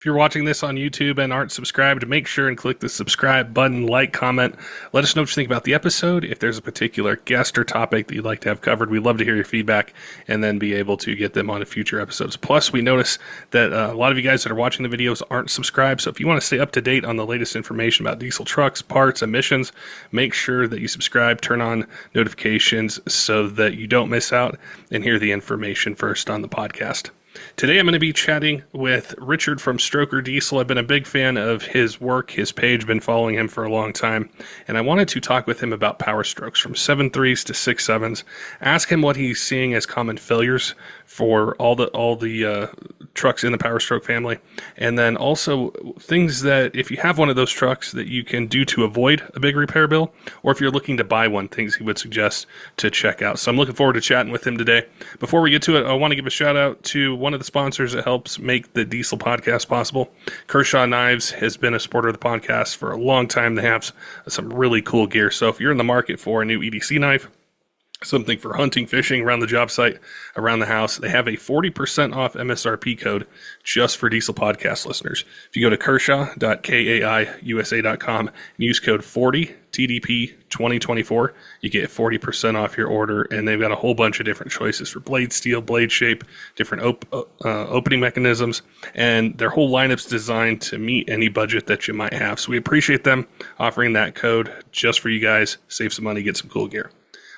If you're watching this on YouTube and aren't subscribed, make sure and click the subscribe button, like, comment. Let us know what you think about the episode. If there's a particular guest or topic that you'd like to have covered, we'd love to hear your feedback and then be able to get them on future episodes. Plus, we notice that a lot of you guys that are watching the videos aren't subscribed. So if you want to stay up to date on the latest information about diesel trucks, parts, emissions, make sure that you subscribe, turn on notifications so that you don't miss out and hear the information first on the podcast. Today I'm going to be chatting with Richard from Stroker Diesel. I've been a big fan of his work, his page, been following him for a long time, and I wanted to talk with him about Powerstrokes from 7.3s to 6.7s, ask him what he's seeing as common failures for all the trucks in the Powerstroke family, and then also things that if you have one of those trucks that you can do to avoid a big repair bill, or if you're looking to buy one, things he would suggest to check out. So I'm looking forward to chatting with him today. Before we get to it, I want to give a shout out to one of the sponsors that helps make the Diesel podcast possible. Kershaw Knives has been a supporter of the podcast for a long time. They have some really cool gear. So if you're in the market for a new EDC knife, something for hunting, fishing, around the job site, around the house, they have a 40% off MSRP code just for Diesel Podcast listeners. If you go to kershaw.kaiusa.com and use code 40 TDP 2024, you get 40% off your order, and they've got a whole bunch of different choices for blade steel, blade shape, different opening mechanisms, and their whole lineup's designed to meet any budget that you might have. So we appreciate them offering that code just for you guys. Save some money, get some cool gear.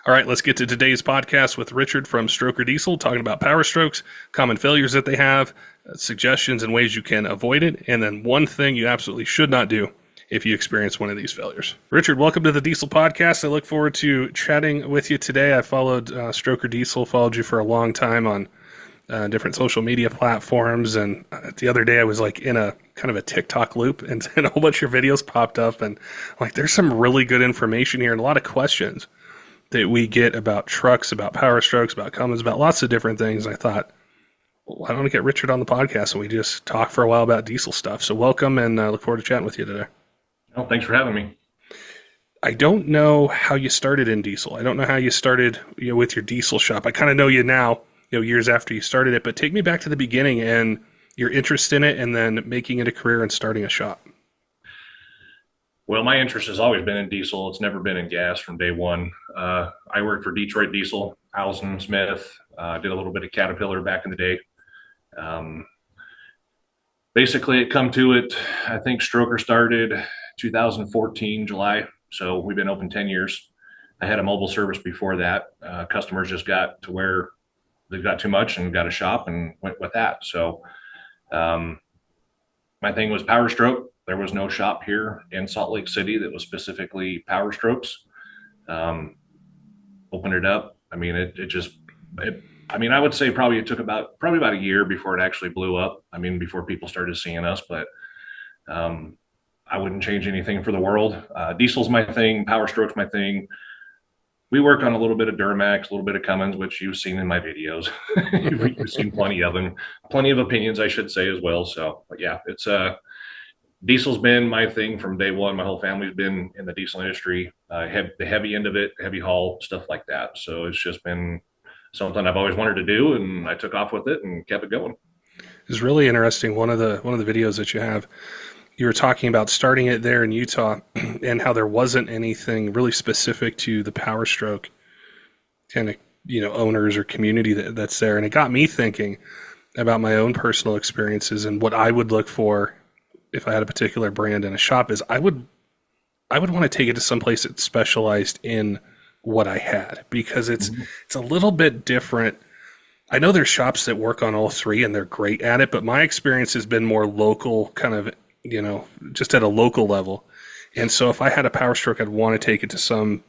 All right, let's get to today's podcast with Richard from Stroker Diesel, talking about Powerstrokes, common failures that they have, suggestions and ways you can avoid it, and then one thing you absolutely should not do if you experience one of these failures. Richard, welcome to the Diesel Podcast. I look forward to chatting with you today. I followed Stroker Diesel, followed you for a long time on different social media platforms, and the other day I was like in a kind of a TikTok loop, and a whole bunch of your videos popped up, and like there's some really good information here and a lot of questions that we get about trucks, about Powerstrokes, about Cummins, about lots of different things. I thought, well, why don't we get Richard on the podcast and we just talk for a while about diesel stuff? So welcome, and look forward to chatting with you today. Oh, thanks for having me. I don't know how you started in diesel. I don't know how you started, with your diesel shop. I kind of know you now, years after you started it, but take me back to the beginning and your interest in it, and then making it a career and starting a shop. Well, my interest has always been in diesel. It's never been in gas from day one. I worked for Detroit Diesel, Allison Smith, did a little bit of Caterpillar back in the day. Basically, it come to it, I think Stroker started 2014, July. So we've been open 10 years. I had a mobile service before that. Customers just got to where they got too much and got a shop and went with that. So my thing was Powerstroke. There was no shop here in Salt Lake City that was specifically Powerstrokes. Opened it up. I mean, I would say probably it took about a year before it actually blew up. I mean, before people started seeing us, but I wouldn't change anything for the world. Diesel's my thing. Powerstroke's my thing. We work on a little bit of Duramax, a little bit of Cummins, which you've seen in my videos. You've seen plenty of them, plenty of opinions, I should say, as well. So, but yeah, it's diesel's been my thing from day one. My whole family's been in the diesel industry, the heavy end of it, heavy haul, stuff like that. So it's just been something I've always wanted to do, and I took off with it and kept it going. It's really interesting. One of the videos that you have, you were talking about starting it there in Utah and how there wasn't anything really specific to the Powerstroke kind of, owners or community that's there. And it got me thinking about my own personal experiences and what I would look for if I had a particular brand in a shop. Is I would want to take it to some place that's specialized in what I had, because it's a little bit different. I know there's shops that work on all three and they're great at it, but my experience has been more local, kind of, just at a local level. And so if I had a Powerstroke, I'd want to take it to some,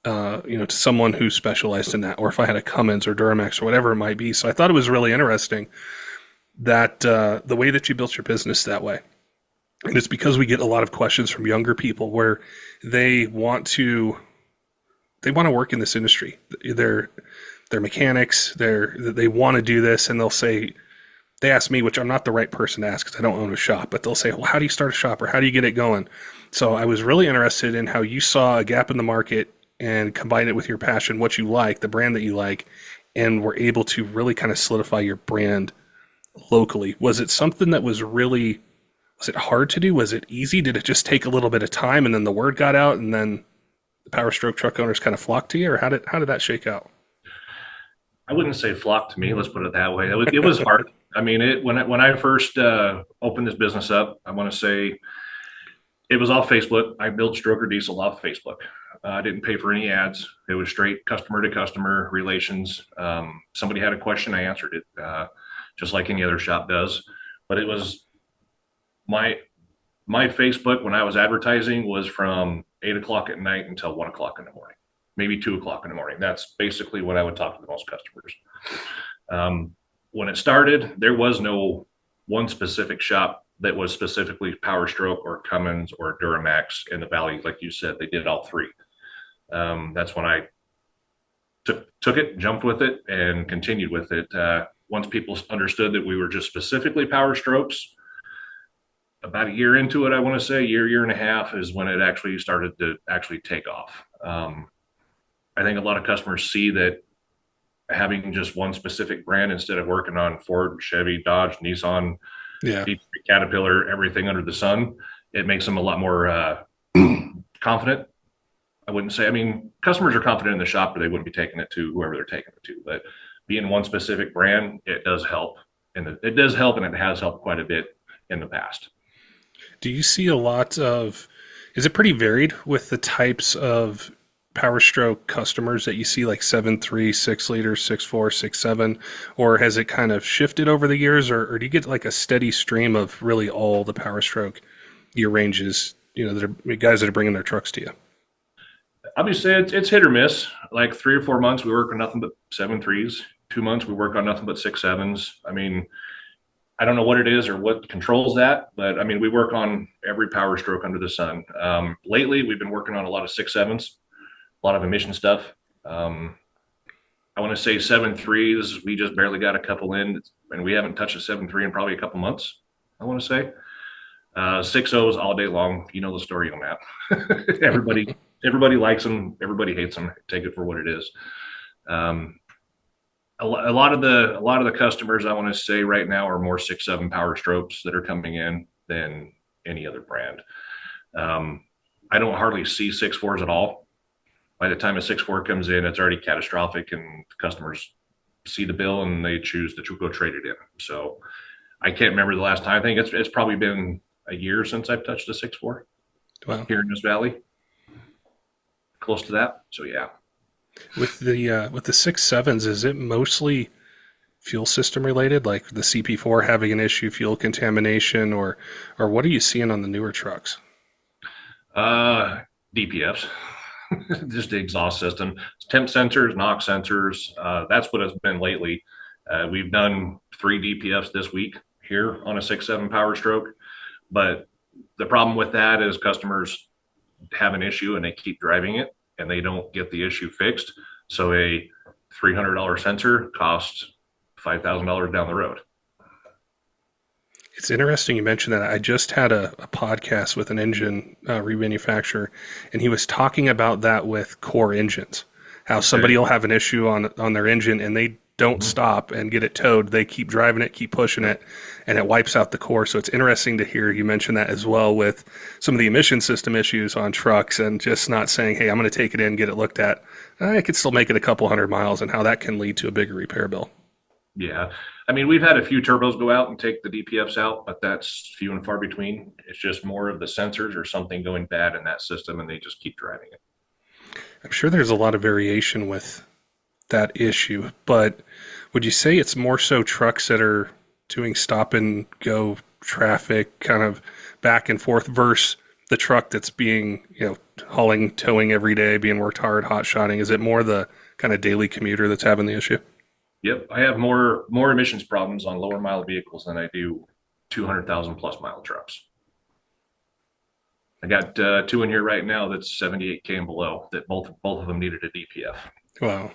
to someone who specialized in that, or if I had a Cummins or Duramax or whatever it might be. So I thought it was really interesting that the way that you built your business that way. And it's because we get a lot of questions from younger people where they want to work in this industry. They're mechanics. They want to do this, and they ask me, which I'm not the right person to ask because I don't own a shop, but they'll say, well, how do you start a shop, or how do you get it going? So I was really interested in how you saw a gap in the market and combined it with your passion, what you like, the brand that you like, and were able to really kind of solidify your brand locally. Was it something that was really Was it hard to do? Was it easy? Did it just take a little bit of time and then the word got out and then the Powerstroke truck owners kind of flocked to you, or how did that shake out? I wouldn't say flock to me. Let's put it that way. It was hard. I mean, when I first opened this business up, I want to say it was off Facebook. I built Stroker Diesel off Facebook. I didn't pay for any ads. It was straight customer to customer relations. Somebody had a question, I answered it, just like any other shop does. But it was my my Facebook when I was advertising was from 8 o'clock at night until 1 o'clock in the morning, maybe 2 o'clock in the morning. That's basically what I would talk to the most customers. When it started, there was no one specific shop that was specifically Powerstroke or Cummins or Duramax in the Valley. Like you said, they did all three. That's when I took it, jumped with it, and continued with it. Once people understood that we were just specifically Powerstrokes, about a year into it, I want to say year and a half is when it actually started to actually take off. I think a lot of customers see that having just one specific brand instead of working on Ford, Chevy, Dodge, Nissan, Yeah. Caterpillar, everything under the sun, it makes them a lot more confident. I wouldn't say, I mean, customers are confident in the shop or they wouldn't be taking it to whoever they're taking it to, but being one specific brand, it does help. And it does help, and it has helped quite a bit in the past. Do you see a lot of, is it pretty varied with the types of Power Stroke customers that you see, like 7.3, 6 liter, 6.4, 6.7, or has it kind of shifted over the years, or do you get like a steady stream of really all the Power Stroke year ranges, that are guys that are bringing their trucks to you? Obviously, it's hit or miss. Like 3 or 4 months, we work on nothing but 7.3s. 2 months, we work on nothing but 6.7s. I mean, I don't know what it is or what controls that, but I mean, we work on every Power Stroke under the sun. Lately, we've been working on a lot of 6.7s, a lot of emission stuff. I want to say 7.3s. We just barely got a couple in, and we haven't touched a 7.3 in probably a couple months. I want to say 6.0s all day long. You know the story on that. Everybody likes them. Everybody hates them. Take it for what it is. A lot of the customers I want to say right now are more 6.7 Power Strokes that are coming in than any other brand. I don't hardly see 6.4s at all. By the time a 6.4 comes in, it's already catastrophic, and customers see the bill and they choose to go trade it in. So I can't remember the last time. I think it's probably been a year since I've touched a 6.4 Wow. here in this valley, close to that. So yeah. With the 6.7s, is it mostly fuel system related, like the CP4 having an issue, fuel contamination, or what are you seeing on the newer trucks? DPFs, just the exhaust system, temp sensors, NOx sensors. That's what it's been lately. We've done 3 DPFs this week here on a 6.7 Power Stroke, but the problem with that is customers have an issue and they keep driving it and they don't get the issue fixed. So a $300 sensor costs $5,000 down the road. It's interesting you mentioned that. I just had a podcast with an engine remanufacturer, and he was talking about that with core engines. How somebody will have an issue on their engine, and they don't stop and get it towed. They keep driving it, keep pushing it, and it wipes out the core. So it's interesting to hear you mention that as well with some of the emission system issues on trucks, and just not saying, hey, I'm going to take it in, get it looked at. I could still make it a couple hundred miles, and how that can lead to a bigger repair bill. Yeah. I mean, we've had a few turbos go out and take the DPFs out, but that's few and far between. It's just more of the sensors or something going bad in that system, and they just keep driving it. I'm sure there's a lot of variation with that issue, but would you say it's more so trucks that are doing stop and go traffic kind of back and forth versus the truck that's being, hauling, towing every day, being worked hard, hot shotting? Is it more the kind of daily commuter that's having the issue? Yep. I have more emissions problems on lower mile vehicles than I do 200,000 plus mile trucks. I got 2 in here right now that's 78K and below that both of them needed a DPF. Wow.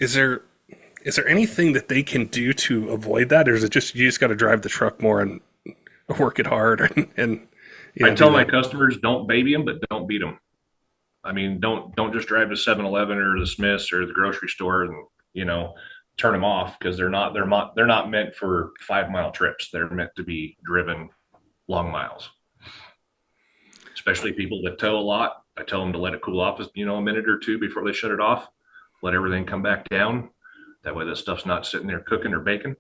Is there anything that they can do to avoid that, or is it just you just got to drive the truck more and work it hard? And I tell my customers, don't baby them, but don't beat them. I mean, don't just drive to 7-Eleven or the Smiths or the grocery store and turn them off, because they're not meant for 5-mile trips. They're meant to be driven long miles, especially people that tow a lot. I tell them to let it cool off, a minute or two before they shut it off, let everything come back down. That way, that stuff's not sitting there cooking or baking.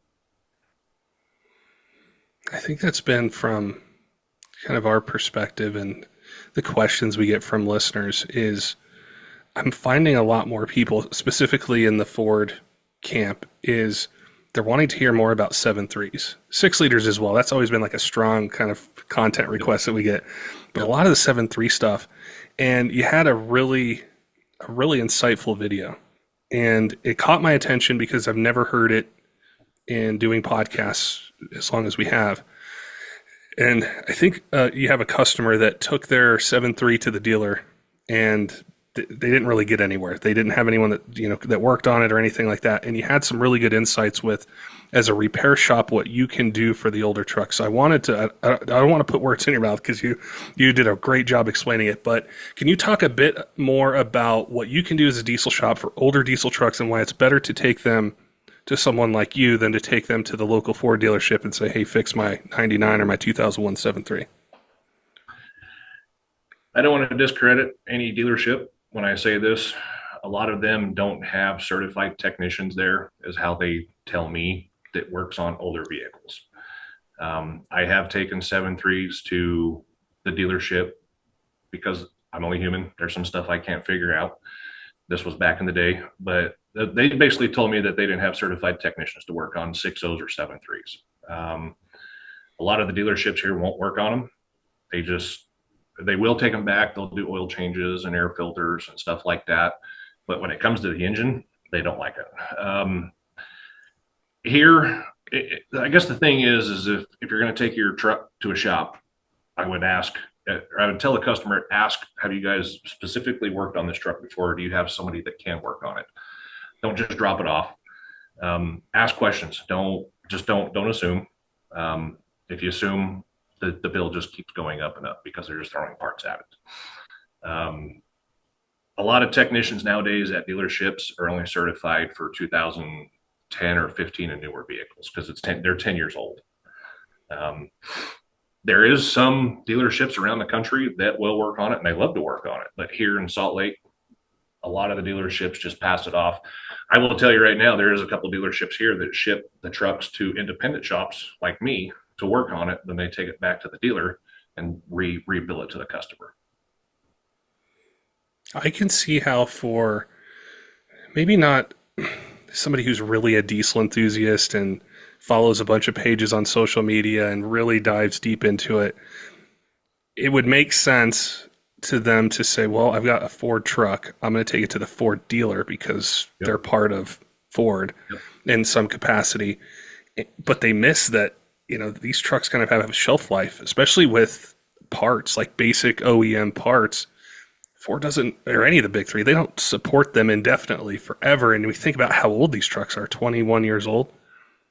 I think that's been from kind of our perspective and the questions we get from listeners is I'm finding a lot more people, specifically in the Ford camp, is they're wanting to hear more about 7.3s, 6 liters as well. That's always been like a strong kind of content request that we get. But a lot of the 7.3 stuff, and you had a really insightful video, and it caught my attention because I've never heard it in doing podcasts as long as we have. And I think you have a customer that took their 7.3 to the dealer, and they didn't really get anywhere. They didn't have anyone that worked on it or anything like that. And you had some really good insights with, as a repair shop, what you can do for the older trucks. So I wanted to, I don't want to put words in your mouth because you did a great job explaining it, but can you talk a bit more about what you can do as a diesel shop for older diesel trucks and why it's better to take them to someone like you than to take them to the local Ford dealership and say, hey, fix my 99 or my 2001 7.3? I don't want to discredit any dealership when I say this. A lot of them don't have certified technicians there, is how they tell me, that works on older vehicles. I have taken 7.3s to the dealership because I'm only human. There's some stuff I can't figure out. This was back in the day, but they basically told me that they didn't have certified technicians to work on 6.0s or 7.3s. A lot of the dealerships here won't work on them. They will take them back. They'll do oil changes and air filters and stuff like that. But when it comes to the engine, they don't like it. I guess the thing is if you're going to take your truck to a shop, I would tell the customer, have you guys specifically worked on this truck before? Or do you have somebody that can work on it? Don't just drop it off. Ask questions. Don't assume. If you assume, the bill just keeps going up and up because they're just throwing parts at it. A lot of technicians nowadays at dealerships are only certified for 2010 or 15 and newer vehicles because they're 10 years old. There is some dealerships around the country that will work on it and they love to work on it. But here in Salt Lake, a lot of the dealerships just pass it off. I will tell you right now, there is a couple dealerships here that ship the trucks to independent shops like me to work on it. Then they take it back to the dealer and rebill it to the customer. I can see how, for maybe not somebody who's really a diesel enthusiast and follows a bunch of pages on social media and really dives deep into it, it would make sense to them to say, well, I've got a Ford truck. I'm going to take it to the Ford dealer because they're part of Ford in some capacity. But they miss that, these trucks kind of have a shelf life, especially with parts, like basic OEM parts. Ford doesn't, or any of the big three, they don't support them indefinitely forever. And we think about how old these trucks are, 21 years old.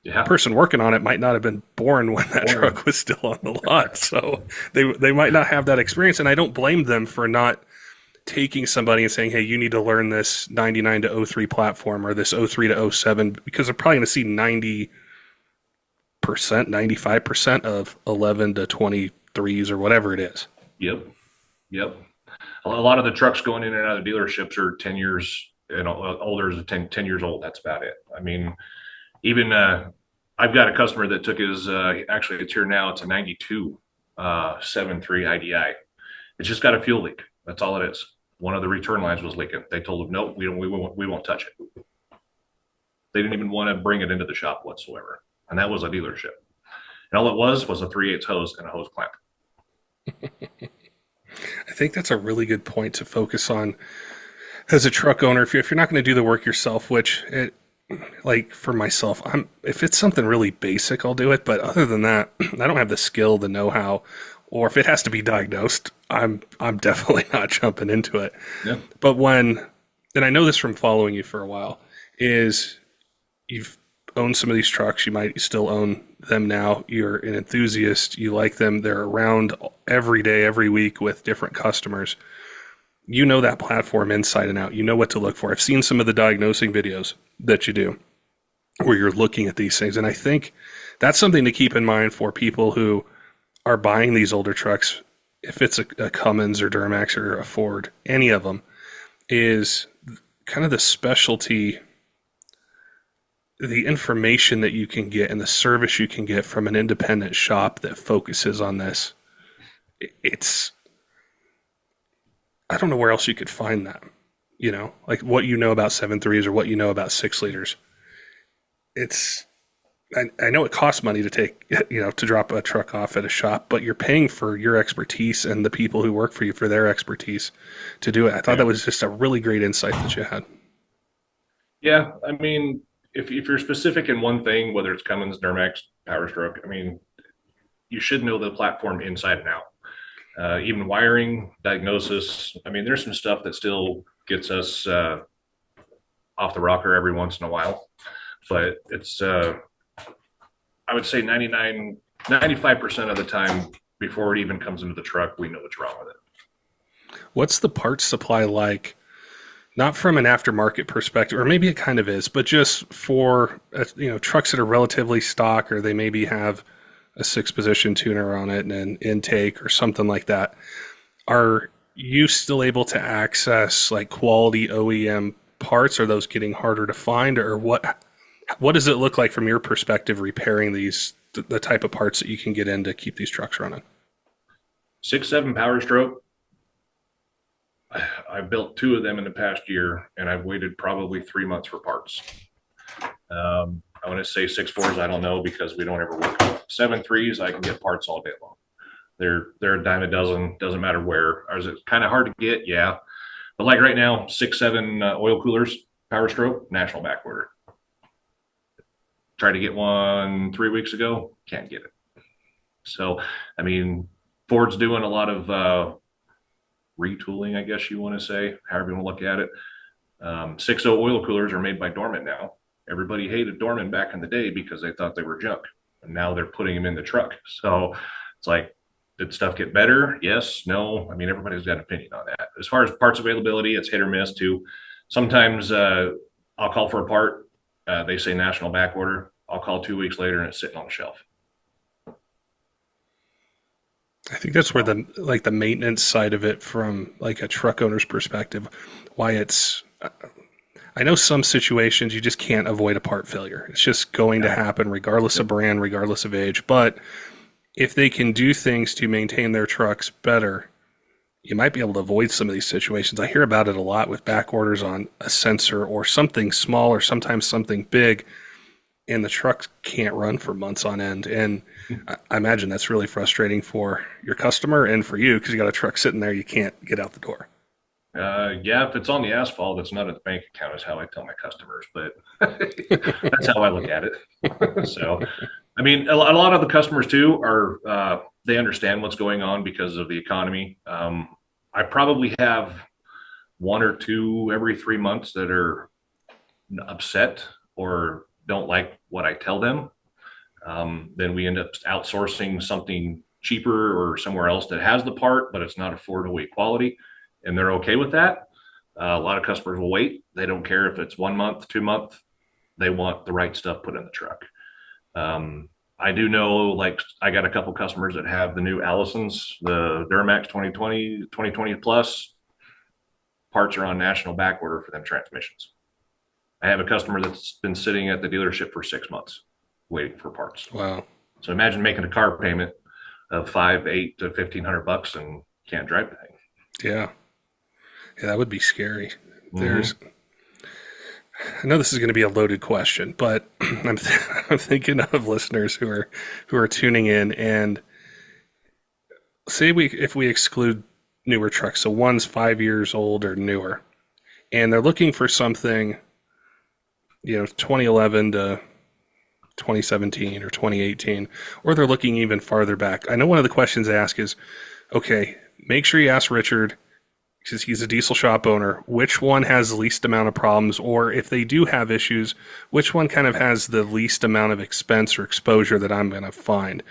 Yeah. The person working on it might not have been born when that truck was still on the lot. So they might not have that experience. And I don't blame them for not taking somebody and saying, hey, you need to learn this 99 to 03 platform or this 03 to 07, because they're probably going to see 90%, 95% of 11 to 23s or whatever it is. Yep. A lot of the trucks going in and out of dealerships are 10 years and older is 10 years old. That's about it. I mean, even I've got a customer that took his, actually it's here now, it's a 92 7.3 IDI. It's just got a fuel leak. That's all it is. One of the return lines was leaking. They told him, no, we won't touch it. They didn't even want to bring it into the shop whatsoever. And that was a dealership. And all it was a 3/8 hose and a hose clamp. I think that's a really good point to focus on as a truck owner. If you're not going to do the work yourself, which like for myself, if it's something really basic, I'll do it. But other than that, I don't have the skill, the know-how, or if it has to be diagnosed, I'm definitely not jumping into it. Yeah. But and I know this from following you for a while, is you've owned some of these trucks. You might still own them now. You're an enthusiast. You like them. They're around every day, every week with different customers. You know that platform inside and out. You know what to look for. I've seen some of the diagnosing videos that you do where you're looking at these things. And I think that's something to keep in mind for people who are buying these older trucks, if it's a Cummins or Duramax or a Ford, any of them, is kind of the specialty, the information that you can get and the service you can get from an independent shop that focuses on this. It's, I don't know where else you could find that, like what you know about 7.3s or what you know about 6 liters. It's, I know it costs money to take, to drop a truck off at a shop, but you're paying for your expertise and the people who work for you for their expertise to do it. I thought that was just a really great insight that you had. Yeah, I mean, if you're specific in one thing, whether it's Cummins, Duramax, Powerstroke, I mean, you should know the platform inside and out. Even wiring, diagnosis. I mean, there's some stuff that still gets us off the rocker every once in a while, but it's I would say 95% of the time before it even comes into the truck, we know what's wrong with it. What's the parts supply like? Not from an aftermarket perspective, or maybe it kind of is, but just for trucks that are relatively stock, or they maybe have a 6-position tuner on it and an intake or something like that. Are you still able to access like quality OEM parts? Are those getting harder to find, or what? What does it look like from your perspective repairing these, the type of parts that you can get in to keep these trucks running? 6.7 Powerstroke. I built 2 of them in the past year, and I've waited probably 3 months for parts. I want to say 6.4s, I don't know, because we don't ever work. 7.3s, I can get parts all day long. They're a dime a dozen, doesn't matter where. Or is it kind of hard to get? Yeah. But like right now, 6.7 oil coolers, Powerstroke, national back order. Tried to get one 3 weeks ago, can't get it. So, I mean, Ford's doing a lot of retooling, I guess you want to say, however you want to look at it. 6.0 oil coolers are made by Dorman now. Everybody hated Dorman back in the day because they thought they were junk, and now they're putting them in the truck. So it's like, did stuff get better? Yes, no. I mean, everybody's got an opinion on that. As far as parts availability, it's hit or miss too. Sometimes I'll call for a part. They say national back order. I'll call 2 weeks later and it's sitting on the shelf. I think that's where the maintenance side of it, from like a truck owner's perspective, why it's, I know some situations you just can't avoid a part failure. It's just going to happen regardless of brand, regardless of age. But if they can do things to maintain their trucks better, you might be able to avoid some of these situations. I hear about it a lot with back orders on a sensor or something small or sometimes something big, and the truck can't run for months on end. And I imagine that's really frustrating for your customer and for you, because you got a truck sitting there you can't get out the door. Yeah, if it's on the asphalt, it's not at the bank account, is how I tell my customers, but that's how I look at it. So, I mean, a lot of the customers too are, they understand what's going on because of the economy. I probably have 1 or 2 every 3 months that are upset or don't like what I tell them. Then we end up outsourcing something cheaper or somewhere else that has the part, but it's not affordable quality, and they're okay with that. A lot of customers will wait. They don't care if it's 1 month, 2 months. They want the right stuff put in the truck. I do know, like, I got a couple customers that have the new Allisons, the Duramax 2020 plus. Parts are on national back order for them transmissions. I have a customer that's been sitting at the dealership for 6 months waiting for parts. Wow. So imagine making a car payment of $500, $800 to $1,500 and can't drive the thing. Yeah, that would be scary. I know this is going to be a loaded question, but I'm thinking of listeners who are tuning in, and say if we exclude newer trucks, so one's 5 years old or newer, and they're looking for something, 2011 to 2017 or 2018, or they're looking even farther back. I know one of the questions they ask is, okay, make sure you ask Richard, because he's a diesel shop owner, which one has the least amount of problems, or if they do have issues, which one kind of has the least amount of expense or exposure that I'm going to find.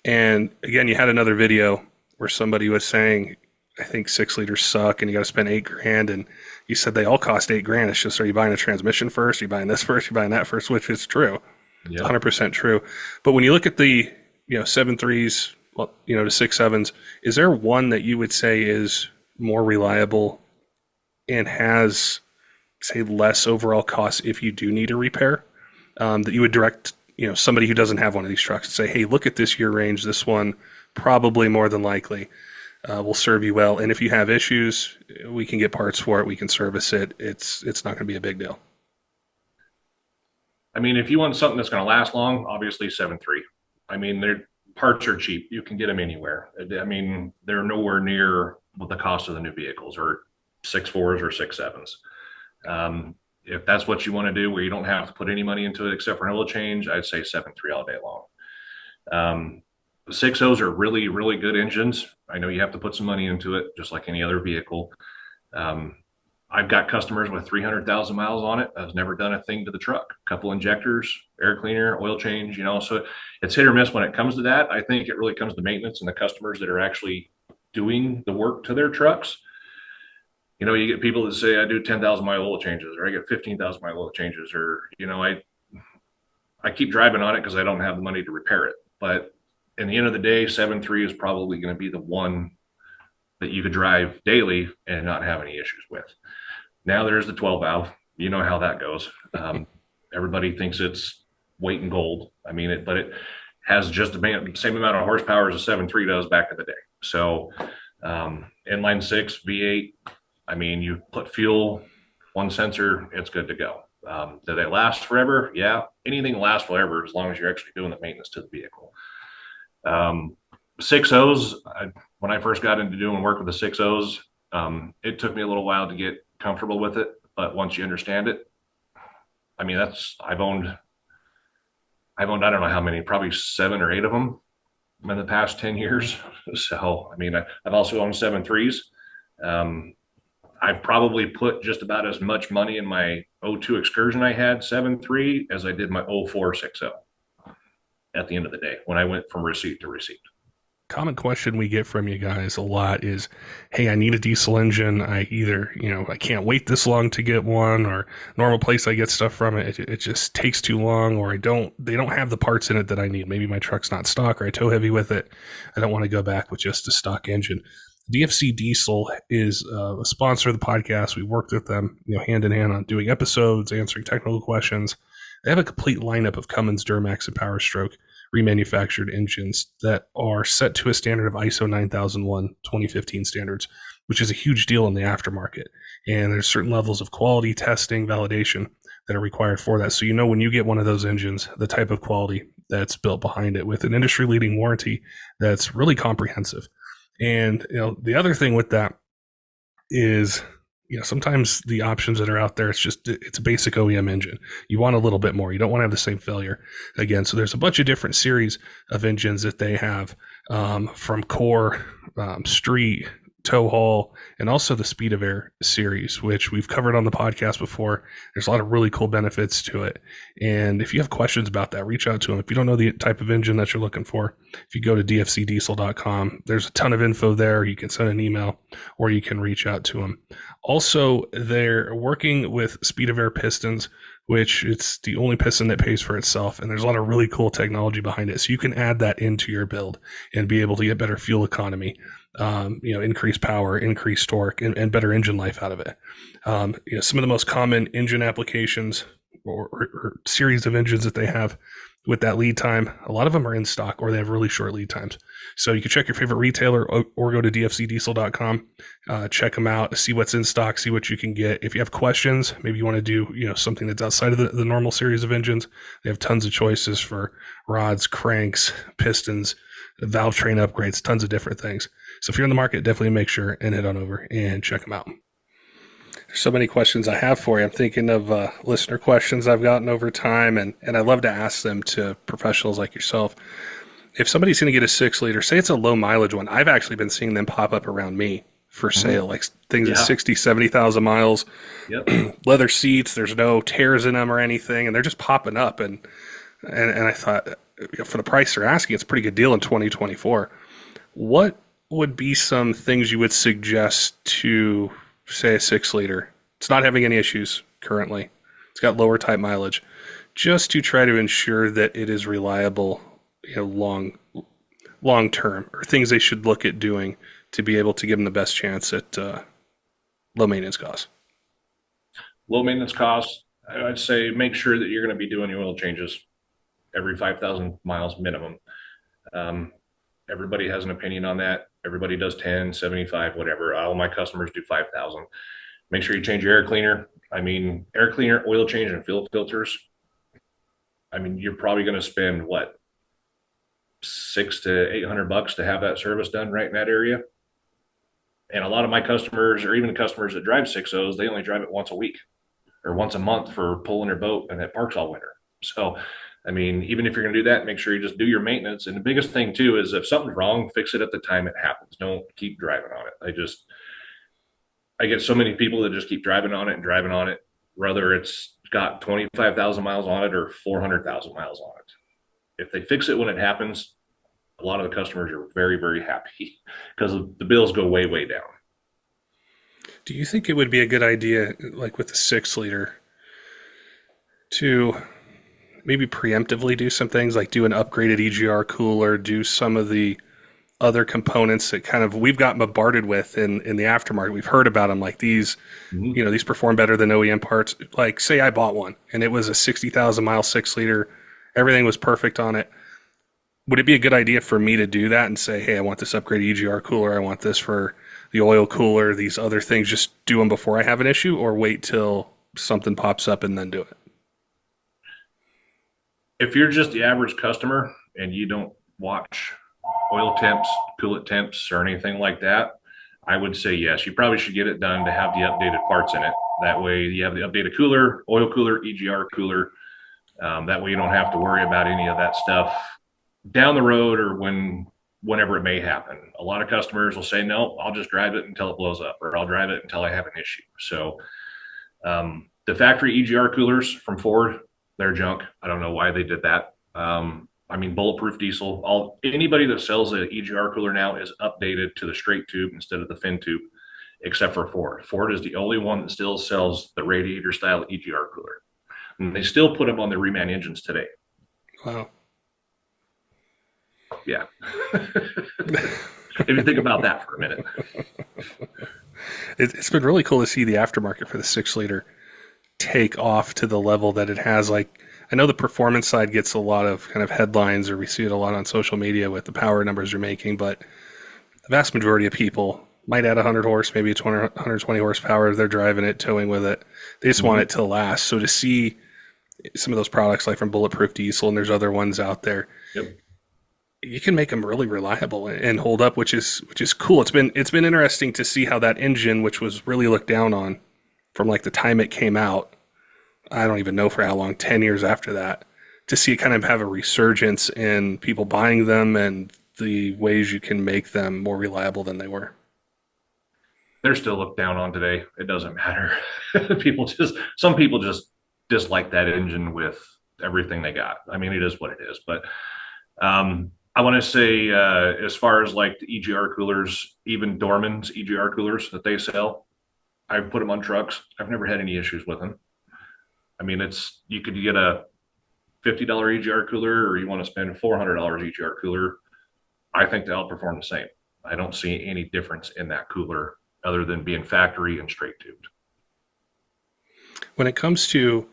And again, you had another video where somebody was saying, I think 6 liters suck and you got to spend $8,000. And you said they all cost $8,000. It's just, are you buying a transmission first? Are you buying this first? Are you buying that first? Which is true. It's 100% true. But when you look at the, 7.3s, well, to 6.7s, is there one that you would say is more reliable and has, say, less overall cost if you do need a repair, that you would direct, somebody who doesn't have one of these trucks and say, hey, look at this year range. This one probably more than likely will serve you well. And if you have issues, we can get parts for it. We can service it. It's not going to be a big deal. I mean, if you want something that's going to last long, obviously 7.3. I mean, their parts are cheap. You can get them anywhere. I mean, they're nowhere near what the cost of the new vehicles or 6.4s or 6.7s. If that's what you want to do, where you don't have to put any money into it except for an oil change, I'd say 7.3 all day long. 6.0s are really, really good engines. I know you have to put some money into it, just like any other vehicle. I've got customers with 300,000 miles on it. I've never done a thing to the truck. A couple injectors, air cleaner, oil change, so it's hit or miss when it comes to that. I think it really comes to maintenance and the customers that are actually doing the work to their trucks. You get people that say, I do 10,000 mile oil changes, or I get 15,000 mile oil changes, or, I keep driving on it because I don't have the money to repair it. But in the end of the day, 7.3 is probably going to be the one that you could drive daily and not have any issues with. Now there's the 12 valve. You know how that goes. Everybody thinks it's weight in gold. I mean, but it has just the same amount of horsepower as a 7.3 does back in the day. So inline 6, V8, I mean, you put fuel, one sensor, it's good to go. Do they last forever? Yeah, anything lasts forever as long as you're actually doing the maintenance to the vehicle. 6.0s, when I first got into doing work with the 6.0s, it took me a little while to get comfortable with it, but once you understand it, I mean, I've owned I don't know how many, probably 7 or 8 of them in the past 10 years. So, I mean, I've also owned 7.3s. I've probably put just about as much money in my '02 Excursion I had 7.3 as I did my '04 6.0 at the end of the day when I went from receipt to receipt. Common question we get from you guys a lot is, hey, I need a diesel engine. I either, I can't wait this long to get one, or normal place I get stuff from it just takes too long, or they don't have the parts in it that I need. Maybe my truck's not stock, or I tow heavy with it. I don't want to go back with just a stock engine. DFC Diesel is a sponsor of the podcast. We worked with them, hand in hand on doing episodes, answering technical questions. They have a complete lineup of Cummins, Duramax, and Powerstroke remanufactured engines that are set to a standard of ISO 9001 2015 standards, which is a huge deal in the aftermarket. And there's certain levels of quality testing, validation that are required for that. So when you get one of those engines, the type of quality that's built behind it with an industry-leading warranty that's really comprehensive. And the other thing with that is, sometimes the options that are out there, it's a basic OEM engine. You want a little bit more. You don't want to have the same failure again. So there's a bunch of different series of engines that they have, from core, street, tow haul, and also the Speed of Air series, which we've covered on the podcast before. There's a lot of really cool benefits to it. And if you have questions about that, reach out to them. If you don't know the type of engine that you're looking for, if you go to dfcdiesel.com, there's a ton of info there. You can send an email or you can reach out to them. Also, they're working with Speed of Air pistons, which it's the only piston that pays for itself. And there's a lot of really cool technology behind it. So you can add that into your build and be able to get better fuel economy, increase power, increase torque, and better engine life out of it. Some of the most common engine applications or series of engines that they have with that lead time, a lot of them are in stock or they have really short lead times. So you can check your favorite retailer or go to dfcdiesel.com, check them out, see what's in stock, see what you can get. If you have questions, maybe you want to do something that's outside of the normal series of engines, they have tons of choices for rods, cranks, pistons, valve train upgrades, tons of different things. So if you're in the market, definitely make sure and head on over and check them out. There's so many questions I have for you. I'm thinking of listener questions I've gotten over time, and I love to ask them to professionals like yourself. If somebody's going to get a 6-liter, say it's a low mileage one, I've actually been seeing them pop up around me for sale, like things at 60, 70,000 miles, leather seats, there's no tears in them or anything, and they're just popping up. And I thought, for the price they're asking, it's a pretty good deal in 2024. What would be some things you would suggest to, say, a 6-liter? It's not having any issues currently. It's got lower type mileage, just to try to ensure that it is reliable, long long term, or things they should look at doing to be able to give them the best chance at low maintenance costs? Low maintenance costs, I'd say make sure that you're going to be doing your oil changes every 5,000 miles minimum. Um, Everybody has an opinion on that. Everybody does 10, 75, whatever. All my customers do 5,000. Make sure you change your air cleaner. I mean, air cleaner, oil change, and fuel filters. I mean, you're probably going to spend what, 600 to 800 bucks to have that service done right in that area. And a lot of my customers, or even the customers that drive 6.0s, they only drive it once a week or once a month for pulling their boat, and it parks all winter. So, I mean, even if you're going to do that, make sure you just do your maintenance. And the biggest thing too is if something's wrong, fix it at the time it happens. Don't keep driving on it. I get so many people that just keep driving on it and driving on it, whether it's got 25,000 miles on it or 400,000 miles on it. If they fix it when it happens, a lot of the customers are very, very happy because the bills go way, way down. Do you think it would be a good idea, like with the 6 liter, to maybe preemptively do some things like do an upgraded EGR cooler, do some of the other components that kind of we've got bombarded with in the aftermarket? We've heard about them, like these, these perform better than OEM parts. Like, say I bought one and it was a 60,000 mile 6 liter, everything was perfect on it. Would it be a good idea for me to do that and say, hey, I want this upgraded EGR cooler, I want this for the oil cooler, these other things, just do them before I have an issue, or wait till something pops up and then do it? If you're just the average customer and you don't watch oil temps, coolant temps, or anything like that, I would say yes. You probably should get it done to have the updated parts in it. That way you have the updated cooler, oil cooler, EGR cooler. That way you don't have to worry about any of that stuff down the road or whenever it may happen. A lot of customers will say, no, I'll just drive it until it blows up, or I'll drive it until I have an issue. So the factory EGR coolers from Ford, they're junk. I don't know why they did that. I mean, bulletproof diesel. Anybody that sells an EGR cooler now is updated to the straight tube instead of the fin tube, except for Ford. Ford is the only one that still sells the radiator style EGR cooler, and they still put them on the reman engines today. Wow. Yeah. If you think about that for a minute. It's been really cool to see the aftermarket for the 6 liter take off to the level that it has. Like, I know the performance side gets a lot of kind of headlines, or we see it a lot on social media with the power numbers you're making, but the vast majority of people might add 100 horse, maybe 120 horsepower. They're driving it, towing with it. They just want it to last. So to see some of those products like from Bulletproof Diesel, and there's other ones out there, you can make them really reliable and hold up, which is cool. It's been interesting to see how that engine, which was really looked down on from like the time it came out, I don't even know for how long, 10 years after that, to see it kind of have a resurgence in people buying them and the ways you can make them more reliable than they were. They're still looked down on today. It doesn't matter. Some people just dislike that engine with everything they got. I mean, it is what it is. But I want to say, as far as like the EGR coolers, even Dorman's EGR coolers that they sell, I've put them on trucks. I've never had any issues with them. I mean, you could get a $50 EGR cooler, or you want to spend $400 EGR cooler. I think they'll perform the same. I don't see any difference in that cooler other than being factory and straight tubed. When it comes to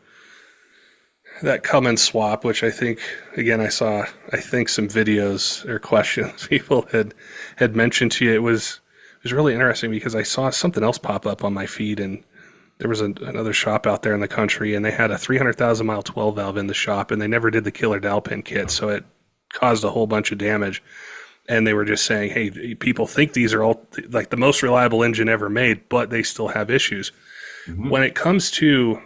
that Cummins swap, which I think, again, I saw some videos or questions people had mentioned to you, it was really interesting because I saw something else pop up on my feed, and there was another shop out there in the country, and they had a 300,000 mile 12 valve in the shop, and they never did the killer dowel pin kit, so it caused a whole bunch of damage. And they were just saying, hey, people think these are all like the most reliable engine ever made, but they still have issues. When it comes to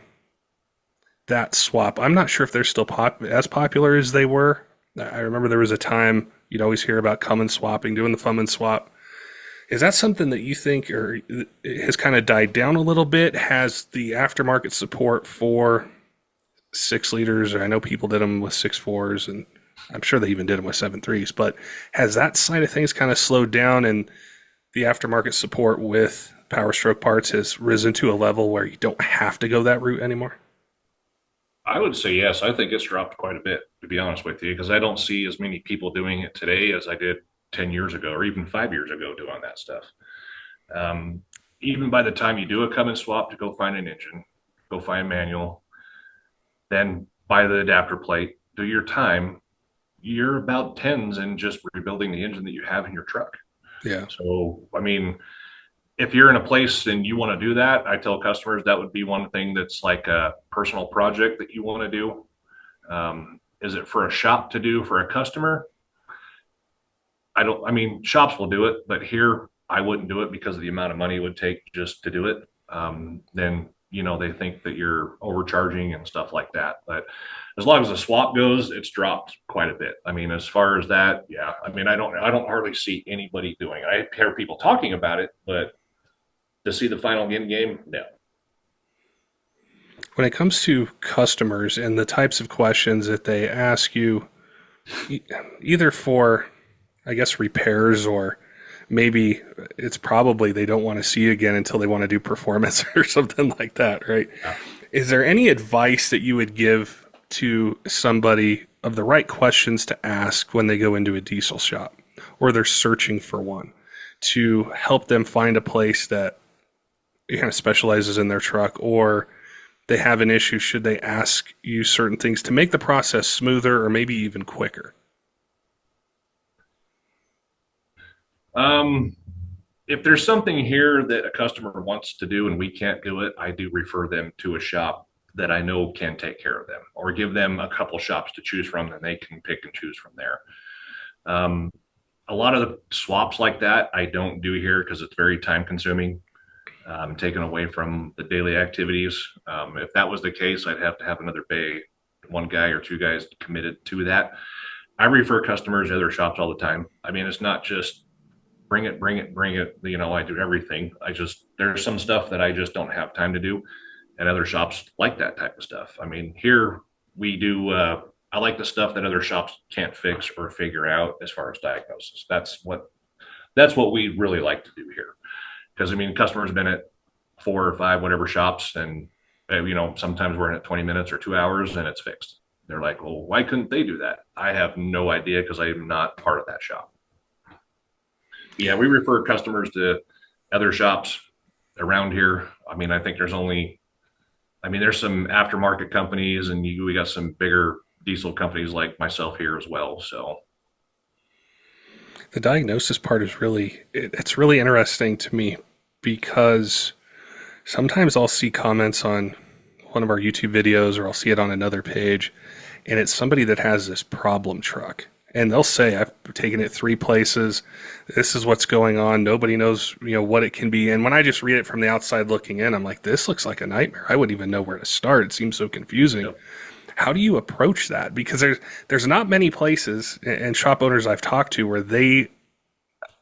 that swap, I'm not sure if they're still as popular as they were. I remember there was a time you'd always hear about Cummins swapping, doing the Cummins swap. Is that something that you think has kind of died down a little bit? Has the aftermarket support for 6 liters, or I know people did them with 6.4s, and I'm sure they even did them with 7.3s, but has that side of things kind of slowed down, and the aftermarket support with Powerstroke parts has risen to a level where you don't have to go that route anymore? I would say yes. I think it's dropped quite a bit, to be honest with you, because I don't see as many people doing it today as I did 10 years ago or even 5 years ago doing that stuff. Even by the time you do a come and swap to go find an engine, go find a manual, then buy the adapter plate, do your time, you're about tens in just rebuilding the engine that you have in your truck. Yeah. So, I mean, if you're in a place and you want to do that, I tell customers that would be one thing that's like a personal project that you want to do. Is it for a shop to do for a customer? I mean, shops will do it, but here I wouldn't do it because of the amount of money it would take just to do it. Then, they think that you're overcharging and stuff like that. But as long as the swap goes, it's dropped quite a bit. I mean, as far as that, yeah, I mean, I don't hardly see anybody doing it. I hear people talking about it, but to see the final end game, no. When it comes to customers and the types of questions that they ask you, either for, I guess, repairs, or maybe it's probably they don't want to see you again until they want to do performance or something like that, right? Yeah. Is there any advice that you would give to somebody of the right questions to ask when they go into a diesel shop or they're searching for one to help them find a place that kind of specializes in their truck, or they have an issue? Should they ask you certain things to make the process smoother or maybe even quicker? If there's something here that a customer wants to do and we can't do it, I do refer them to a shop that I know can take care of them, or give them a couple shops to choose from, and they can pick and choose from there. A lot of the swaps like that I don't do here because it's very time consuming, taken away from the daily activities. If that was the case, I'd have to have another bay, one guy or two guys committed to that. I refer customers to other shops all the time. I mean, it's not just bring it. I do everything. There's some stuff that I just don't have time to do, and other shops like that type of stuff. I mean, here we do, I like the stuff that other shops can't fix or figure out as far as diagnosis. That's what we really like to do here. Because, I mean, customers have been at 4 or 5, whatever shops, and, sometimes we're in at 20 minutes or 2 hours and it's fixed. They're like, well, why couldn't they do that? I have no idea because I am not part of that shop. Yeah, we refer customers to other shops around here. I mean, I think there's some aftermarket companies, and we got some bigger diesel companies like myself here as well. So the diagnosis part is it's really interesting to me, because sometimes I'll see comments on one of our YouTube videos, or I'll see it on another page, and it's somebody that has this problem truck. And they'll say, I've taken it 3 places. This is what's going on. Nobody knows, what it can be. And when I just read it from the outside looking in, I'm like, this looks like a nightmare. I wouldn't even know where to start. It seems so confusing. Yep. How do you approach that? Because there's not many places and shop owners I've talked to where they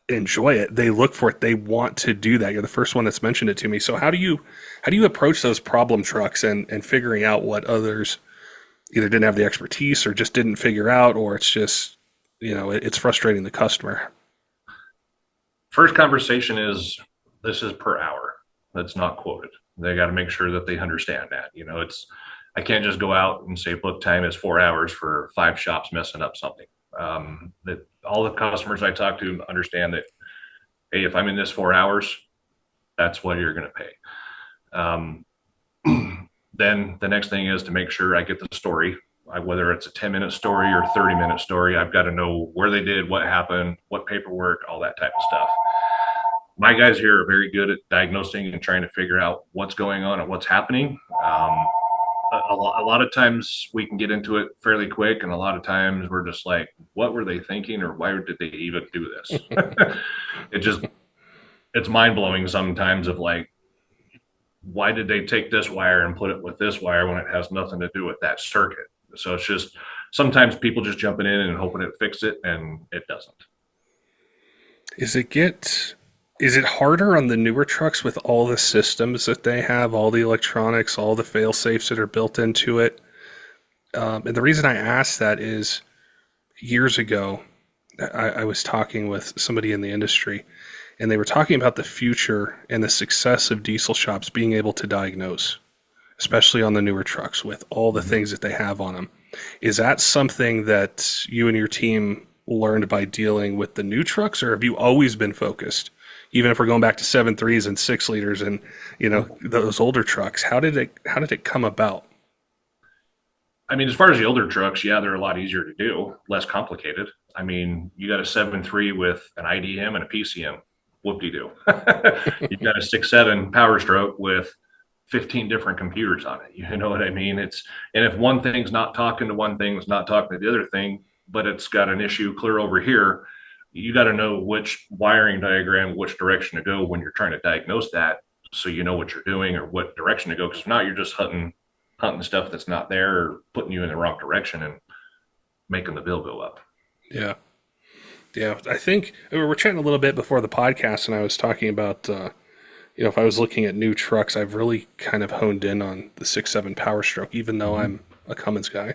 enjoy it. They look for it. They want to do that. You're the first one that's mentioned it to me. So how do you approach those problem trucks and figuring out what others either didn't have the expertise or just didn't figure out, or it's just, it's frustrating the customer? First conversation is, this is per hour. That's not quoted. They got to make sure that they understand that. I can't just go out and say book time is 4 hours for 5 shops messing up something. That all the customers I talk to understand that, hey, if I'm in this 4 hours, that's what you're going to pay. Then the next thing is to make sure I get the story. Whether it's a 10-minute story or 30-minute story, I've got to know where they did, what happened, what paperwork, all that type of stuff. My guys here are very good at diagnosing and trying to figure out what's going on and what's happening. A lot of times we can get into it fairly quick, and a lot of times we're just like, what were they thinking, or why did they even do this? It's mind-blowing sometimes, of like, why did they take this wire and put it with this wire when it has nothing to do with that circuit? So it's just, sometimes people just jumping in and hoping it fixes it, and it doesn't. Is it harder on the newer trucks with all the systems that they have, all the electronics, all the fail-safes that are built into it? And the reason I ask that is, years ago, I was talking with somebody in the industry, and they were talking about the future and the success of diesel shops being able to diagnose, especially on the newer trucks with all the things that they have on them. Is that something that you and your team learned by dealing with the new trucks, or have you always been focused? Even if we're going back to 7.3s and 6 liters and, those older trucks, how did it come about? I mean, as far as the older trucks, yeah, they're a lot easier to do, less complicated. I mean, you got a 7.3 with an IDM and a PCM. Whoop-de-doo. You've got a 6.7 Powerstroke with 15 different computers on it. You know what I mean? And if one thing's not talking to one thing, it's not talking to the other thing, but it's got an issue clear over here, you got to know which wiring diagram, which direction to go when you're trying to diagnose that, so you know what you're doing or what direction to go. Because if not, you're just hunting stuff that's not there or putting you in the wrong direction and making the bill go up. Yeah. Yeah. I think we were chatting a little bit before the podcast, and I was talking about, if I was looking at new trucks, I've really kind of honed in on the 6.7 Powerstroke, even though I'm a Cummins guy.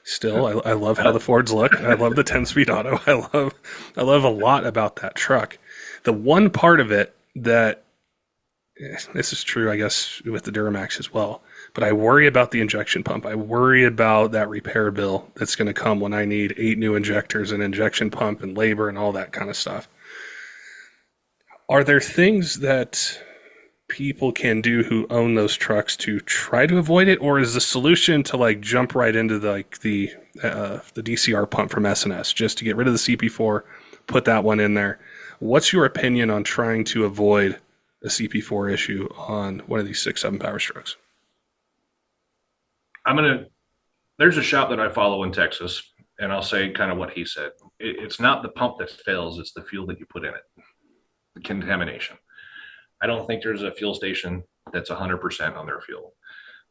Still, I love how the Fords look. I love the 10-speed auto. I love a lot about that truck. The one part of it that, this is true, I guess, with the Duramax as well, but I worry about the injection pump. I worry about that repair bill that's going to come when I need 8 new injectors and injection pump and labor and all that kind of stuff. Are there things that people can do who own those trucks to try to avoid it, or is the solution to like jump right into the DCR pump from S&S, just to get rid of the CP4, put that one in there? What's your opinion on trying to avoid a CP4 issue on one of these 6.7 Powerstrokes? There's a shop that I follow in Texas, and I'll say kind of what he said. It's not the pump that fails, it's the fuel that you put in it, the contamination. I don't think there's a fuel station that's 100% on their fuel.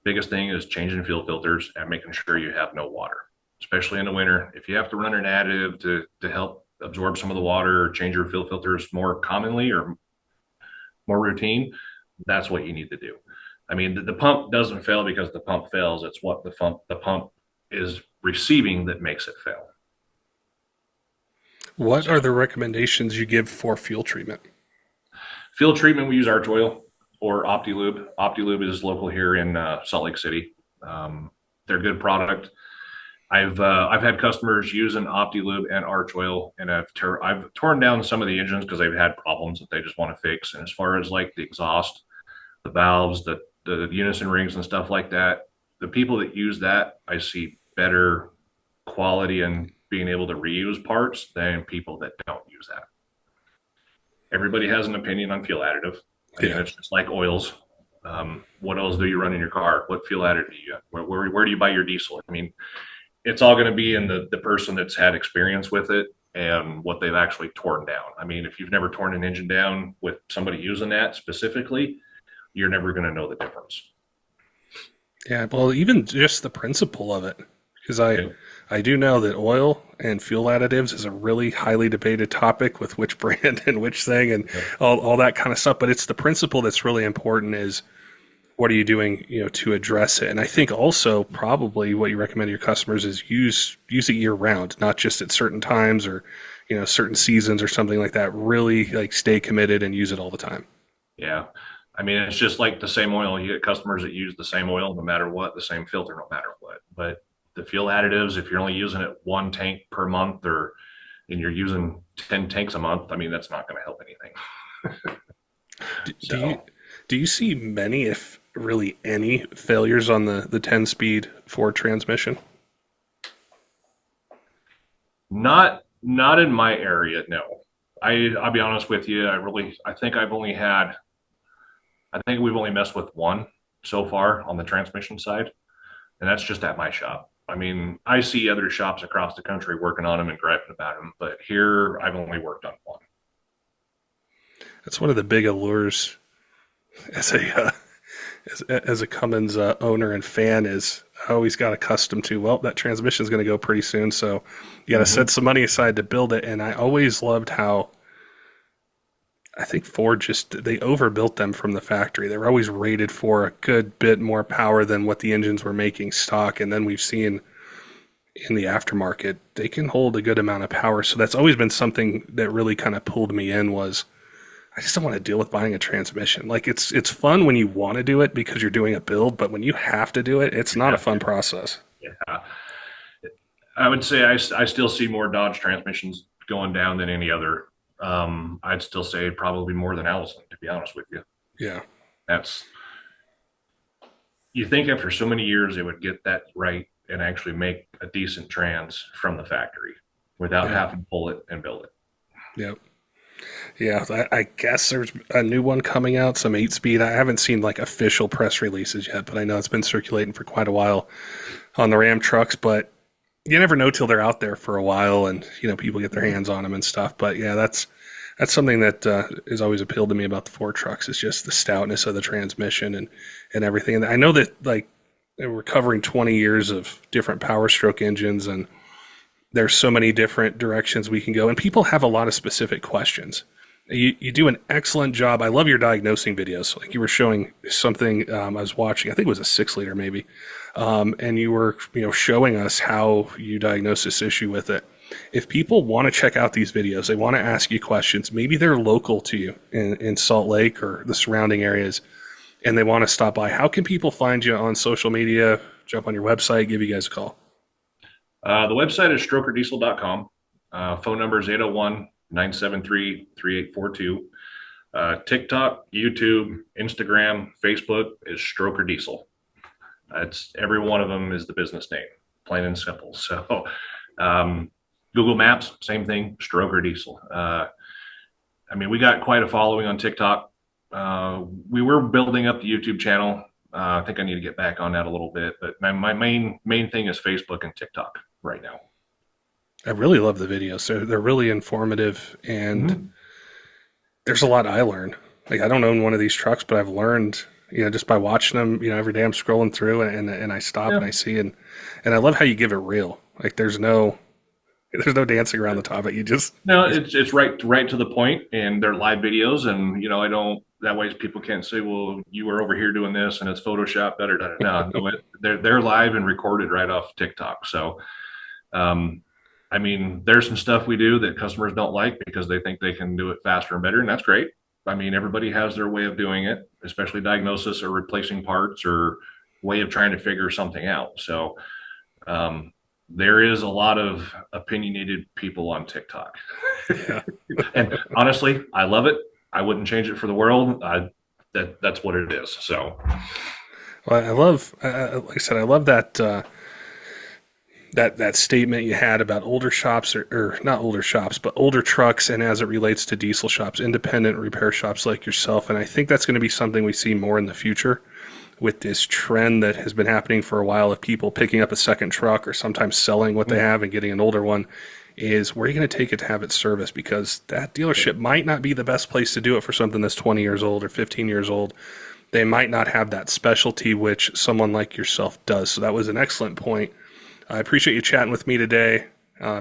Biggest thing is changing fuel filters and making sure you have no water, especially in the winter. If you have to run an additive to help absorb some of the water or change your fuel filters more commonly or more routine, that's what you need to do. I mean, the pump doesn't fail because the pump fails. It's what the pump is receiving that makes it fail. What are the recommendations you give for fuel treatment? Fuel treatment, we use Arch Oil or OptiLube. OptiLube is local here in Salt Lake City. They're a good product. I've had customers using OptiLube and Arch Oil, and I've torn down some of the engines because they've had problems that they just want to fix. And as far as like the exhaust, the valves, the unison rings and stuff like that, the people that use that, I see better quality and being able to reuse parts than people that don't use that. Everybody has an opinion on fuel additive. I mean, it's just like oils. What oils do you run in your car? What fuel additive do you got? Where do you buy your diesel? I mean, it's all going to be in the person that's had experience with it and what they've actually torn down. I mean, if you've never torn an engine down with somebody using that specifically, you're never going to know the difference. Yeah, well, even just the principle of it, because I do know that oil and fuel additives is a really highly debated topic with which brand and which thing and all that kind of stuff. But it's the principle that's really important is what are you doing, to address it? And I think also probably what you recommend to your customers is use it year round, not just at certain times or, certain seasons or something like that. Really like stay committed and use it all the time. Yeah. I mean, it's just like the same oil. You get customers that use the same oil no matter what, the same filter no matter what. But the fuel additives, if you're only using it 1 tank per month and you're using 10 tanks a month, I mean, that's not going to help anything. Do you see many, if really any, failures on the 10-speed Ford transmission? Not in my area, no. I'll be honest with you. I think we've only messed with one so far on the transmission side, and that's just at my shop. I mean, I see other shops across the country working on them and griping about them, but here I've only worked on one. That's one of the big allures as a Cummins owner and fan is I always got accustomed to, well, that transmission is going to go pretty soon, so you got to set some money aside to build it. And I always loved how I think Ford they overbuilt them from the factory. They were always rated for a good bit more power than what the engines were making stock. And then we've seen in the aftermarket, they can hold a good amount of power. So that's always been something that really kind of pulled me in was I just don't want to deal with buying a transmission. Like it's fun when you want to do it because you're doing a build, but when you have to do it, it's not a fun process. Yeah. I would say I still see more Dodge transmissions going down than any other. I'd still say probably more than Allison, to be honest with you. Yeah. That's, you think after so many years they would get that right and actually make a decent trans from the factory without Yeah. having to pull it and build it. Yep. Yeah, I guess there's a new one coming out, some 8-speed. I haven't seen like official press releases yet, but I know it's been circulating for quite a while on the Ram trucks. But you never know till they're out there for a while, and people get their hands on them and stuff. But yeah, that's something that has always appealed to me about the Ford trucks. Is just the stoutness of the transmission and everything. And I know that like we're covering 20 years of different Powerstroke engines, and there's so many different directions we can go, and people have a lot of specific questions. You do an excellent job. I love your diagnosing videos. Like you were showing something I was watching, I think it was a 6-liter maybe, and you were showing us how you diagnose this issue with it. If people want to check out these videos, they want to ask you questions, maybe they're local to you in Salt Lake or the surrounding areas, and they want to stop by, how can people find you on social media, jump on your website, give you guys a call? The website is strokerdiesel.com. Phone number is 801-973-3842. TikTok, YouTube, Instagram, Facebook is Stroker Diesel. It's every one of them is the business name, plain and simple. So Google Maps, same thing, Stroker Diesel. We got quite a following on TikTok. We were building up the YouTube channel. I think I need to get back on that a little bit, but my main thing is Facebook and TikTok right now. I really love the videos. They're really informative, and there's a lot I learn. Like I don't own one of these trucks, but I've learned, just by watching them, every day I'm scrolling through and I stop and I see, and I love how you give it real. Like there's no dancing around the topic. It's right to the point, and they're live videos, and I don't, that way people can't say, well, you were over here doing this and it's Photoshop better. No, they're live and recorded right off TikTok. So, there's some stuff we do that customers don't like because they think they can do it faster and better, and that's great. Everybody has their way of doing it, especially diagnosis or replacing parts or way of trying to figure something out. So, there is a lot of opinionated people on TikTok. Yeah. And honestly, I love it. I wouldn't change it for the world. That's what it is. So, well, I love, like I said, I love that that statement you had about older shops, or not older shops, but older trucks, and as it relates to diesel shops, independent repair shops like yourself. And I think that's going to be something we see more in the future with this trend that has been happening for a while of people picking up a second truck or sometimes selling what they have and getting an older one. Is where are you going to take it to have it serviced? Because that dealership might not be the best place to do it for something that's 20 years old or 15 years old. They might not have that specialty, which someone like yourself does. So that was an excellent point. I appreciate you chatting with me today,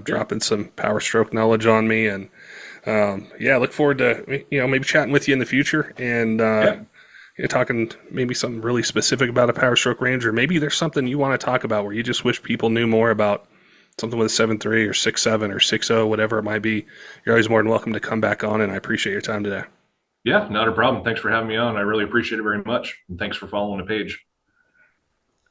dropping some Powerstroke knowledge on me. And look forward to, maybe chatting with you in the future and talking maybe something really specific about a Powerstroke range, or maybe there's something you want to talk about where you just wish people knew more about. Something with a 7.3 or 6.7 or 6.0, whatever it might be. You're always more than welcome to come back on, and I appreciate your time today. Yeah, not a problem. Thanks for having me on. I really appreciate it very much. And thanks for following the page.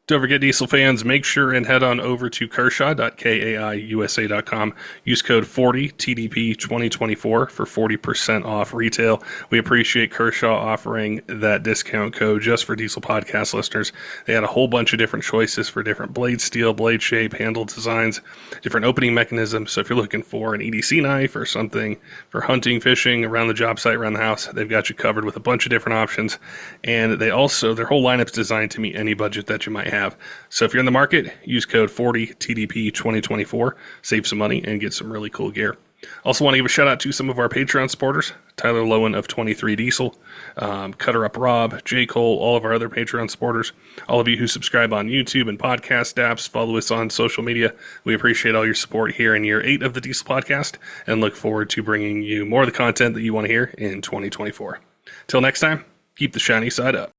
Don't forget, diesel fans, make sure and head on over to kershaw.kaiusa.com. Use code 40 TDP 2024 for 40% off retail. We appreciate Kershaw offering that discount code just for diesel podcast listeners. They had a whole bunch of different choices for different blade steel, blade shape, handle designs, different opening mechanisms. So if you're looking for an EDC knife or something for hunting, fishing, around the job site, around the house, they've got you covered with a bunch of different options. And they also, their whole lineup's designed to meet any budget that you might have. So if you're in the market, use code 40 TDP 2024, save some money and get some really cool gear. Also want to give a shout out to some of our Patreon supporters, Tyler Loewen of 23 Diesel, CUTTERUP Rob, J Cole, all of our other Patreon supporters, all of you who subscribe on YouTube and podcast apps, follow us on social media. We appreciate all your support here in year 8 of the Diesel Podcast and look forward to bringing you more of the content that you want to hear in 2024. Till next time, keep the shiny side up.